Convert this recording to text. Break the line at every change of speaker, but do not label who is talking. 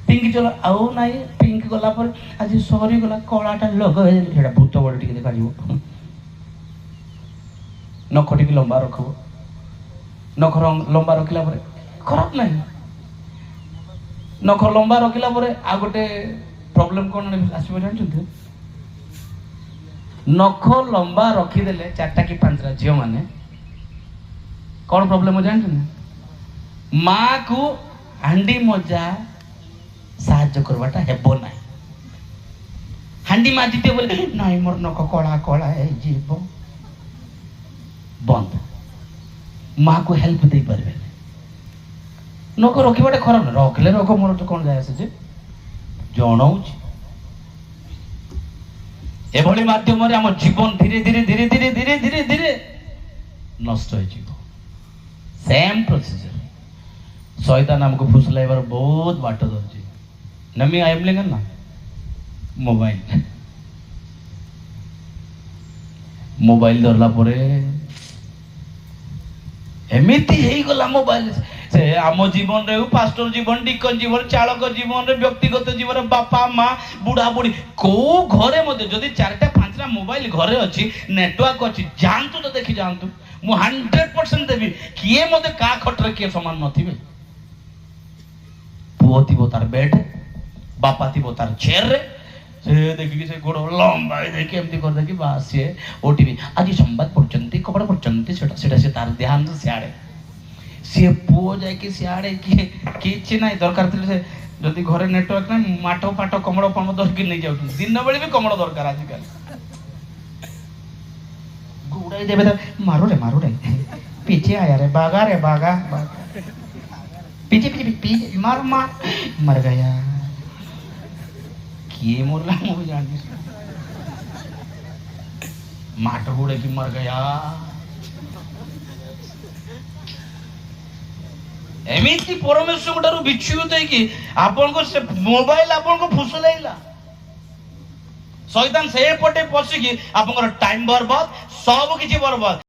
Pink ଚଲ ଆଉ ନାଇଁ pink ଗଲା ପରେ ଆଜି ସରିଗଲା କଳାଟା ଲଗେଇ ସେଇଟା ଭୂତ ବଡ଼ ଟିକେ ଦେଖାଯିବ। ନଖ ଟିକେ ଲମ୍ବା ରଖିବ, ନଖ ଲମ୍ବା ରଖିଲା ପରେ ଖରାପ ନାହିଁ। ନଖ ଲମ୍ବା ରଖିଲା ପରେ ଆଉ ଗୋଟେ ପ୍ରୋବ୍ଲେମ କ'ଣ ଆସିବ ଜାଣିଛନ୍ତି? ନଖ ଲମ୍ବା ରଖିଦେଲେ 4ଟା କି 5ଟା ଝିଅ ମାନେ କ'ଣ ପ୍ରୋବ୍ଲେମ ଜାଣିଛନ୍ତି? ମାକୁ ହାଣ୍ଡି ମଜା ସାହାଯ୍ୟ କରବାଟା ହେବ ନାହିଁ। ହାଣ୍ଡି ମାଜିଦିଏ ବୋଲେ ନାଇଁ ମୋର ନଖ କଳା କଳା ହେଇଯିବ, ବନ୍ଦ। ମାକୁ ହେଲ୍ପ ଦେଇପାରିବେନି। ନଖ ରଖିବାଟା ଖରାପ ନାହିଁ, ରଖିଲେ ରଖ, ମୋର ତ କ'ଣ ଯାଏ ଆସୁଛି, ଜଣଉଛି। ଏଭଳି ମାଧ୍ୟମରେ ଆମ ଜୀବନ ଧୀରେ ଧୀରେ ଧୀରେ ଧୀରେ ଧୀରେ ଧୀରେ ଧୀରେ ନଷ୍ଟ ହେଇଯିବ। ସେମ୍ ପ୍ରୋସିଜର ଶୈତାନ ଆମକୁ ଫୁସଲାଇବାର ବହୁତ ବାଟ ଧରୁଛି। ନମି ଆଇବଲେ ନା ମୋବାଇଲ ଧରିଲା ପରେ ଏମିତି ହେଇଗଲା ମୋବାଇଲ। ସେ ଆମ ଜୀବନରେ ହଉ, ପାଷ୍ଟର ଜୀବନ, ଡିକନ ଜୀବନ, ଚାଳକ ଜୀବନରେ, ବ୍ୟକ୍ତିଗତ ଜୀବନରେ, ବାପା ମା, ବୁଢା ବୁଢୀ, କୋଉ ଘରେ ମଧ୍ୟ ଯଦି 4ଟା 5ଟା ମୋବାଇଲ ଘରେ ଅଛି, ନେଟୱାର୍କ ଅଛି, ଯାଆନ୍ତୁ ତ ଦେଖି ଯାଆନ୍ତୁ। ମୁଁ 100% ଦେବି, କିଏ ମତେ କାହା ଖଟରେ କିଏ ସମାନ ନଥିବେ। ପୁଅ ଥିବ ତାର ବେଡ୍, ବାପା ଥିବ ତାର ଚେୟାରରେ, ସେ ଦେଖିକି ସେ ଗୋଡ଼ ଲମ୍ବା ଦେଇକି ଏମିତି କରିଦେଇକି ବାସ୍ ସିଏ ଓଟିଭି ଆଜି ସମ୍ବାଦ ପଢୁଛନ୍ତି, ଖବର ପଢୁଛନ୍ତି, ସେଟା ସେ ତାର ଧ୍ୟାନ ସିଆଡ଼େ। ସିଏ ପୁଅ ଯାଇକି ସିଆଡ଼େ କିଛି ନାହିଁ, ଦରକାର ଥିଲେ ସେ ଯଦି ଘରେ ନେଟୱାର୍କ ନାହିଁ ମାଠ ପାଠ କମଳ ଫମଳ ଧରିକି ନେଇ ଯାଉଛନ୍ତି। ଦିନ ବେଳେ ବି କମଳ ଦରକାର ଆଜିକାଲି। ଗୁଡ଼ାଇ ଦେବେ ମାରୁରେ ମାରୁରେ ପିଛେ ଆया रे बागा रे बागा पीछे पीछे पीछे मार मार मर गया। किए मरला ମୁଁ ଜାଣିନି, ମାଠ ଗୁଡ଼େକି ମର ଗୟା। ଏମିତି ପରମେଶ୍ୱରଙ୍କ ଠାରୁ ବିଚ୍ୟୁତ ହେଇକି ଆପଣଙ୍କ ସେ ମୋବାଇଲ ଆପଣଙ୍କୁ ଫୁସଲେଇଲା। ଶୈତାନ ସେପଟେ ପଶିକି ଆପଣଙ୍କର ଟାଇମ ବରବାଦ, ସବୁ କିଛି ବରବାଦ।